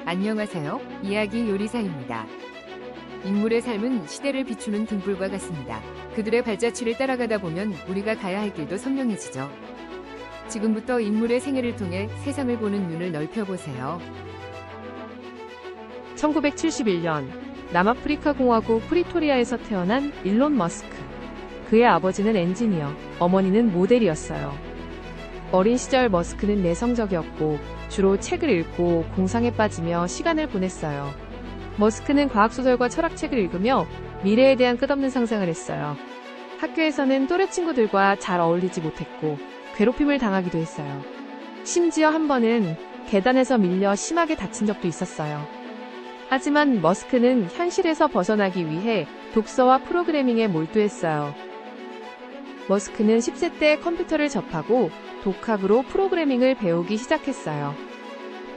안녕하세요. 이야기 요리사입니다. 인물의 삶은 시대를 비추는 등불과 같습니다. 그들의 발자취를 따라가다 보면 우리가 가야 할 길도 선명해지죠. 지금부터 인물의 생애를 통해 세상을 보는 눈을 넓혀보세요. 1971년 남아프리카 공화국 프리토리아에서 태어난 일론 머스크. 그의 아버지는 엔지니어, 어머니는 모델이었어요. 어린 시절 머스크는 내성적이었고 주로 책을 읽고 공상에 빠지며 시간을 보냈어요. 머스크는 과학소설과 철학책을 읽으며 미래에 대한 끝없는 상상을 했어요. 학교에서는 또래 친구들과 잘 어울리지 못했고 괴롭힘을 당하기도 했어요. 심지어 한 번은 계단에서 밀려 심하게 다친 적도 있었어요. 하지만 머스크는 현실에서 벗어나기 위해 독서와 프로그래밍에 몰두했어요. 머스크는 10세 때 컴퓨터를 접하고 독학으로 프로그래밍을 배우기 시작했어요.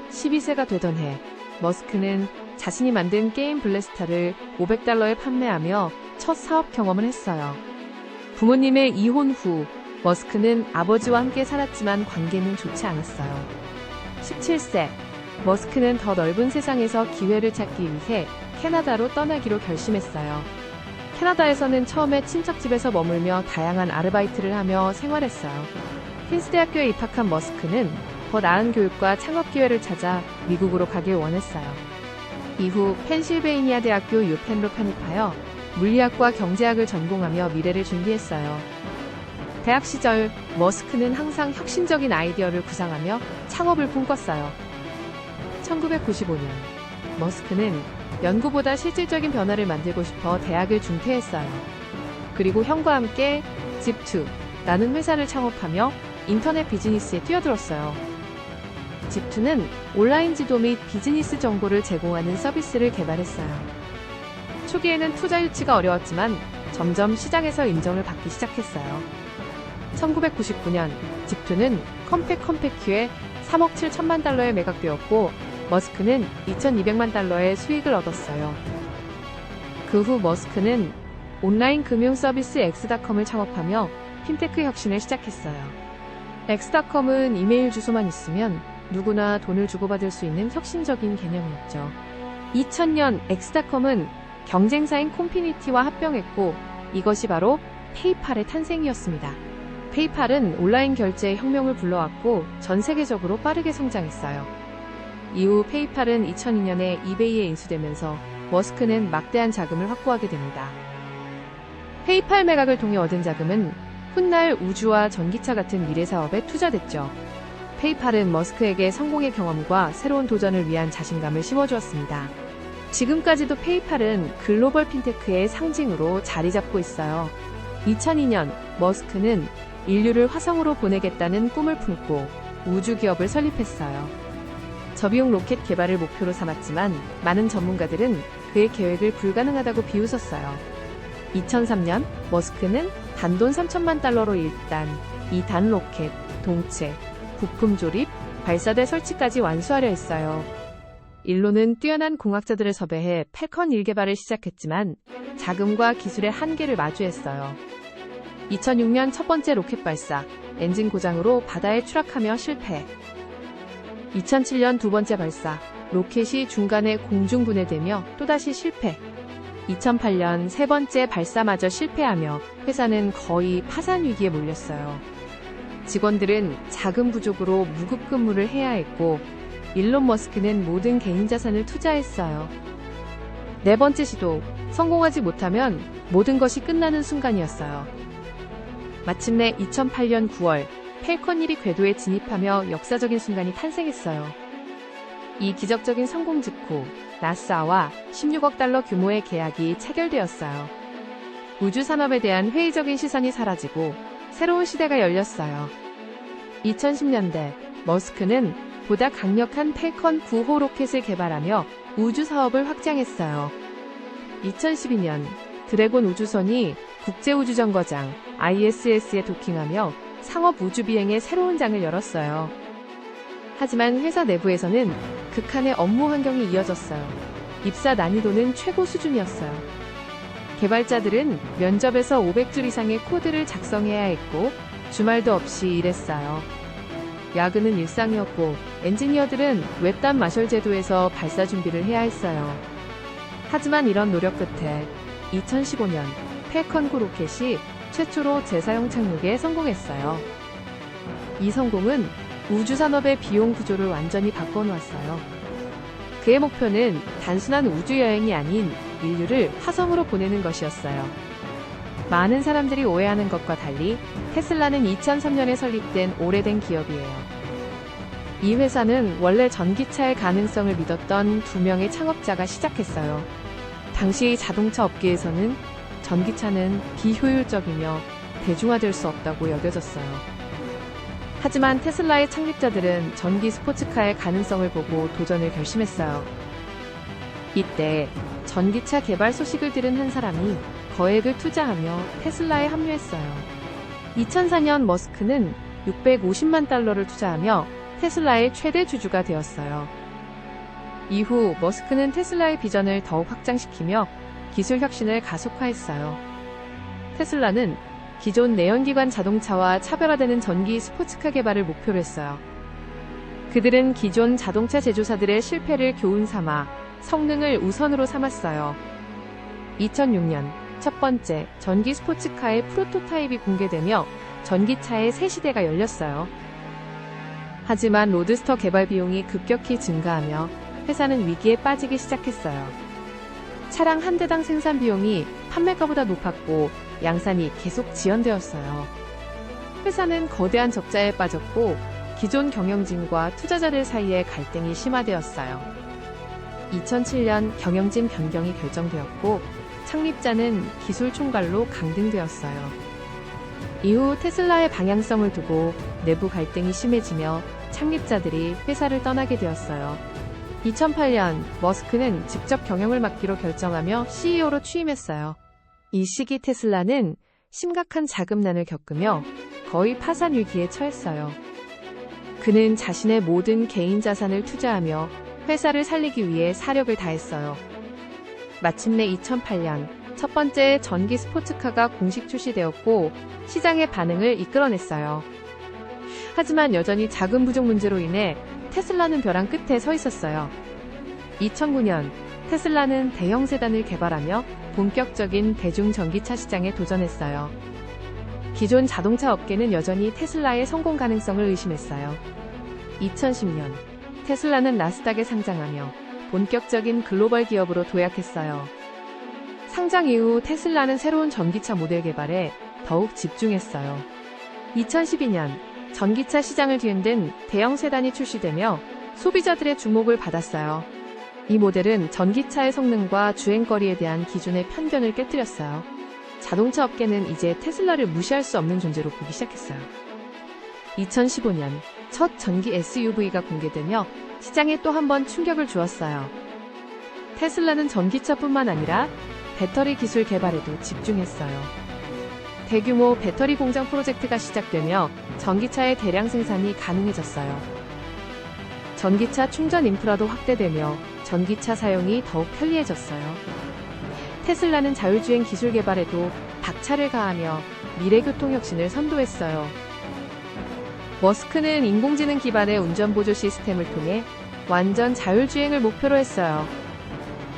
12세가 되던 해, 머스크는 자신이 만든 게임 블래스터를 $500에 판매하며 첫 사업 경험을 했어요. 부모님의 이혼 후 머스크는 아버지와 함께 살았지만 관계는 좋지 않았어요. 17세, 머스크는 더 넓은 세상에서 기회를 찾기 위해 캐나다로 떠나기로 결심했어요. 캐나다에서는 처음에 친척집에서 머물며 다양한 아르바이트를 하며 생활했어요. 퀸스 대학교에 입학한 머스크는 더 나은 교육과 창업 기회를 찾아 미국으로 가길 원했어요. 이후 펜실베이니아 대학교 유펜로 편입하여 물리학과 경제학을 전공하며 미래를 준비했어요. 대학 시절 머스크는 항상 혁신적인 아이디어를 구상하며 창업을 꿈꿨어요. 1995년 머스크는 연구보다 실질적인 변화를 만들고 싶어 대학을 중퇴했어요. 그리고 형과 함께 집2라는 회사를 창업하며 인터넷 비즈니스에 뛰어들었어요. 집2는 온라인 지도 및 비즈니스 정보를 제공하는 서비스를 개발했어요. 초기에는 투자 유치가 어려웠지만 점점 시장에서 인정을 받기 시작했어요. 1999년 집2는 컴팩큐에 $3억 7천만 달러에 매각되었고 머스크는 $2,200만 달러의 수익을 얻었어요. 그 후 머스크는 온라인 금융 서비스 엑스닷컴을 창업하며 핀테크 혁신을 시작했어요. 엑스닷컴은 이메일 주소만 있으면 누구나 돈을 주고받을 수 있는 혁신적인 개념이었죠. 2000년 엑스닷컴은 경쟁사인 콤피니티와 합병했고 이것이 바로 페이팔의 탄생이었습니다. 페이팔은 온라인 결제의 혁명을 불러왔고 전 세계적으로 빠르게 성장했어요. 이후 페이팔은 2002년에 이베이에 인수되면서 머스크는 막대한 자금을 확보하게 됩니다. 페이팔 매각을 통해 얻은 자금은 훗날 우주와 전기차 같은 미래 사업에 투자됐죠. 페이팔은 머스크에게 성공의 경험과 새로운 도전을 위한 자신감을 심어주었습니다. 지금까지도 페이팔은 글로벌 핀테크의 상징으로 자리 잡고 있어요. 2002년 머스크는 인류를 화성으로 보내겠다는 꿈을 품고 우주 기업을 설립했어요. 저비용 로켓 개발을 목표로 삼았지만 많은 전문가들은 그의 계획을 불가능하다고 비웃었어요. 2003년 머스크는 단돈 $3천만 달러로 일단 2단 로켓, 동체, 부품 조립, 발사대 설치까지 완수하려 했어요. 일론은 뛰어난 공학자들을 섭외해 팰컨 1 개발을 시작했지만 자금과 기술의 한계를 마주했어요. 2006년 첫 번째 로켓 발사, 엔진 고장으로 바다에 추락하며 실패. 2007년 두 번째 발사, 로켓이 중간에 공중 분해되며 또다시 실패. 2008년 세 번째 발사마저 실패하며 회사는 거의 파산 위기에 몰렸어요. 직원들은 자금 부족으로 무급 근무를 해야 했고 일론 머스크는 모든 개인 자산을 투자했어요. 네 번째 시도, 성공하지 못하면 모든 것이 끝나는 순간이었어요. 마침내 2008년 9월 팰컨 1이 궤도에 진입하며 역사적인 순간이 탄생했어요. 이 기적적인 성공 직후 나사와 $16억 달러 규모의 계약이 체결되었어요. 우주 산업에 대한 회의적인 시선이 사라지고 새로운 시대가 열렸어요. 2010년대 머스크는 보다 강력한 팰컨 9호 로켓을 개발하며 우주 사업을 확장했어요. 2012년 드래곤 우주선이 국제우주정거장 ISS에 도킹하며 상업 우주 비행의 새로운 장을 열었어요. 하지만 회사 내부에서는 극한의 업무 환경이 이어졌어요. 입사 난이도는 최고 수준이었어요. 개발자들은 면접에서 500줄 이상의 코드를 작성해야 했고 주말도 없이 일했어요. 야근은 일상이었고 엔지니어들은 외딴 마셜 제도에서 발사 준비를 해야 했어요. 하지만 이런 노력 끝에 2015년 펠컨 9 로켓이 최초로 재사용 착륙에 성공했어요. 이 성공은 우주산업의 비용 구조를 완전히 바꿔놓았어요. 그의 목표는 단순한 우주여행이 아닌 인류를 화성으로 보내는 것이었어요. 많은 사람들이 오해하는 것과 달리 테슬라는 2003년에 설립된 오래된 기업이에요. 이 회사는 원래 전기차의 가능성을 믿었던 2명의 창업자가 시작했어요. 당시 자동차 업계에서는 전기차는 비효율적이며 대중화될 수 없다고 여겨졌어요. 하지만 테슬라의 창립자들은 전기 스포츠카의 가능성을 보고 도전을 결심했어요. 이때 전기차 개발 소식을 들은 한 사람이 거액을 투자하며 테슬라에 합류했어요. 2004년 머스크는 650만 달러를 투자하며 테슬라의 최대 주주가 되었어요. 이후 머스크는 테슬라의 비전을 더욱 확장시키며 기술 혁신을 가속화했어요. 테슬라는 기존 내연기관 자동차와 차별화되는 전기 스포츠카 개발을 목표로 했어요. 그들은 기존 자동차 제조사들의 실패를 교훈 삼아 성능을 우선으로 삼았어요. 2006년 첫 번째 전기 스포츠카의 프로토타입이 공개되며 전기차의 새 시대가 열렸어요. 하지만 로드스터 개발 비용이 급격히 증가하며 회사는 위기에 빠지기 시작했어요. 차량 한 대당 생산 비용이 판매가보다 높았고 양산이 계속 지연되었어요. 회사는 거대한 적자에 빠졌고 기존 경영진과 투자자들 사이의 갈등이 심화되었어요. 2007년 경영진 변경이 결정되었고 창립자는 기술 총괄로 강등되었어요. 이후 테슬라의 방향성을 두고 내부 갈등이 심해지며 창립자들이 회사를 떠나게 되었어요. 2008년 머스크는 직접 경영을 맡기로 결정하며 CEO로 취임했어요. 이 시기 테슬라는 심각한 자금난을 겪으며 거의 파산 위기에 처했어요. 그는 자신의 모든 개인 자산을 투자하며 회사를 살리기 위해 사력을 다했어요. 마침내 2008년 첫 번째 전기 스포츠카가 공식 출시되었고 시장의 반응을 이끌어냈어요. 하지만 여전히 자금 부족 문제로 인해 테슬라는 벼랑 끝에 서 있었어요. 2009년 테슬라는 대형 세단을 개발하며 본격적인 대중 전기차 시장에 도전했어요. 기존 자동차 업계는 여전히 테슬라의 성공 가능성을 의심했어요. 2010년 테슬라는 나스닥에 상장하며 본격적인 글로벌 기업으로 도약했어요. 상장 이후 테슬라는 새로운 전기차 모델 개발에 더욱 집중했어요. 2012년 전기차 시장을 뒤흔든 대형 세단이 출시되며 소비자들의 주목을 받았어요. 이 모델은 전기차의 성능과 주행거리에 대한 기존의 편견을 깨뜨렸어요. 자동차 업계는 이제 테슬라를 무시할 수 없는 존재로 보기 시작했어요. 2015년 첫 전기 SUV가 공개되며 시장에 또 한 번 충격을 주었어요. 테슬라는 전기차뿐만 아니라 배터리 기술 개발에도 집중했어요. 대규모 배터리 공장 프로젝트가 시작되며 전기차의 대량 생산이 가능해졌어요. 전기차 충전 인프라도 확대되며 전기차 사용이 더욱 편리해졌어요. 테슬라는 자율주행 기술 개발에도 박차를 가하며 미래교통 혁신을 선도했어요. 머스크는 인공지능 기반의 운전보조 시스템을 통해 완전 자율주행을 목표로 했어요.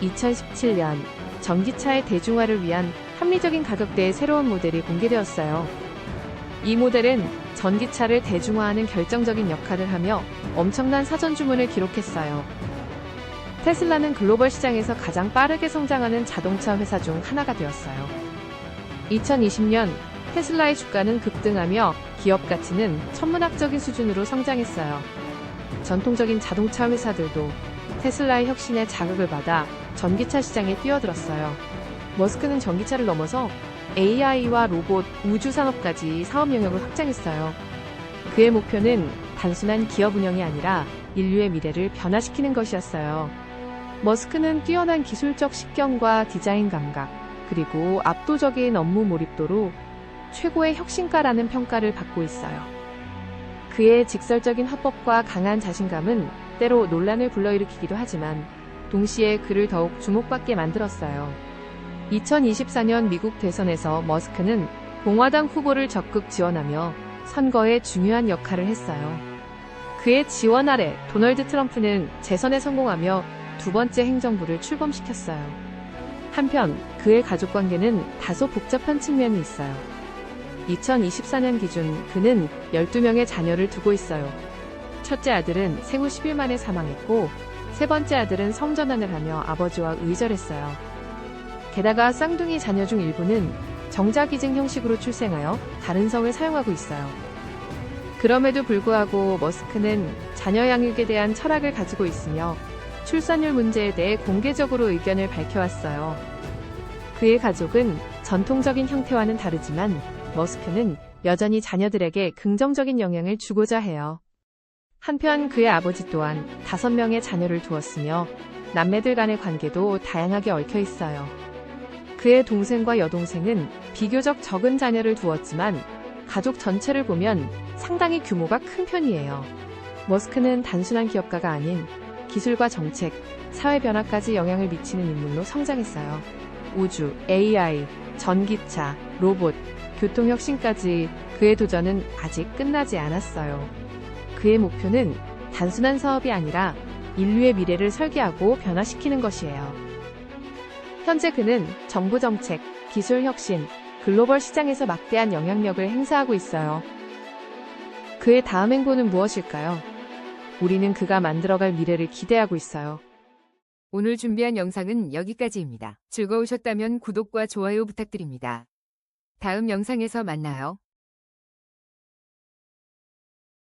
2017년 전기차의 대중화를 위한 합리적인 가격대의 새로운 모델이 공개되었어요. 이 모델은 전기차를 대중화하는 결정적인 역할을 하며 엄청난 사전 주문을 기록했어요. 테슬라는 글로벌 시장에서 가장 빠르게 성장하는 자동차 회사 중 하나가 되었어요. 2020년 테슬라의 주가는 급등하며 기업 가치는 천문학적인 수준으로 성장했어요. 전통적인 자동차 회사들도 테슬라의 혁신에 자극을 받아 전기차 시장에 뛰어들었어요. 머스크는 전기차를 넘어서 AI와 로봇, 우주 산업까지 사업 영역을 확장했어요. 그의 목표는 단순한 기업 운영이 아니라 인류의 미래를 변화시키는 것이었어요. 머스크는 뛰어난 기술적 식견과 디자인 감각, 그리고 압도적인 업무 몰입도로 최고의 혁신가라는 평가를 받고 있어요. 그의 직설적인 화법과 강한 자신감은 때로 논란을 불러일으키기도 하지만 동시에 그를 더욱 주목받게 만들었어요. 2024년 미국 대선에서 머스크는 공화당 후보를 적극 지원하며 선거에 중요한 역할을 했어요. 그의 지원 아래 도널드 트럼프는 재선에 성공하며 두 번째 행정부를 출범시켰어요. 한편 그의 가족 관계는 다소 복잡한 측면이 있어요. 2024년 기준 그는 12명의 자녀를 두고 있어요. 첫째 아들은 생후 10일 만에 사망했고 세 번째 아들은 성전환을 하며 아버지와 의절했어요. 게다가 쌍둥이 자녀 중 일부는 정자기증 형식으로 출생하여 다른 성을 사용하고 있어요. 그럼에도 불구하고 머스크는 자녀 양육에 대한 철학을 가지고 있으며 출산율 문제에 대해 공개적으로 의견을 밝혀왔어요. 그의 가족은 전통적인 형태와는 다르지만 머스크는 여전히 자녀들에게 긍정적인 영향을 주고자 해요. 한편 그의 아버지 또한 5명의 자녀를 두었으며 남매들 간의 관계도 다양하게 얽혀 있어요. 그의 동생과 여동생은 비교적 적은 자녀를 두었지만 가족 전체를 보면 상당히 규모가 큰 편이에요. 머스크는 단순한 기업가가 아닌 기술과 정책, 사회 변화까지 영향을 미치는 인물로 성장했어요. 우주, AI, 전기차, 로봇, 교통혁신까지 그의 도전은 아직 끝나지 않았어요. 그의 목표는 단순한 사업이 아니라 인류의 미래를 설계하고 변화시키는 것이에요. 현재 그는 정부 정책, 기술 혁신, 글로벌 시장에서 막대한 영향력을 행사하고 있어요. 그의 다음 행보는 무엇일까요? 우리는 그가 만들어갈 미래를 기대하고 있어요. 오늘 준비한 영상은 여기까지입니다. 즐거우셨다면 구독과 좋아요 부탁드립니다. 다음 영상에서 만나요.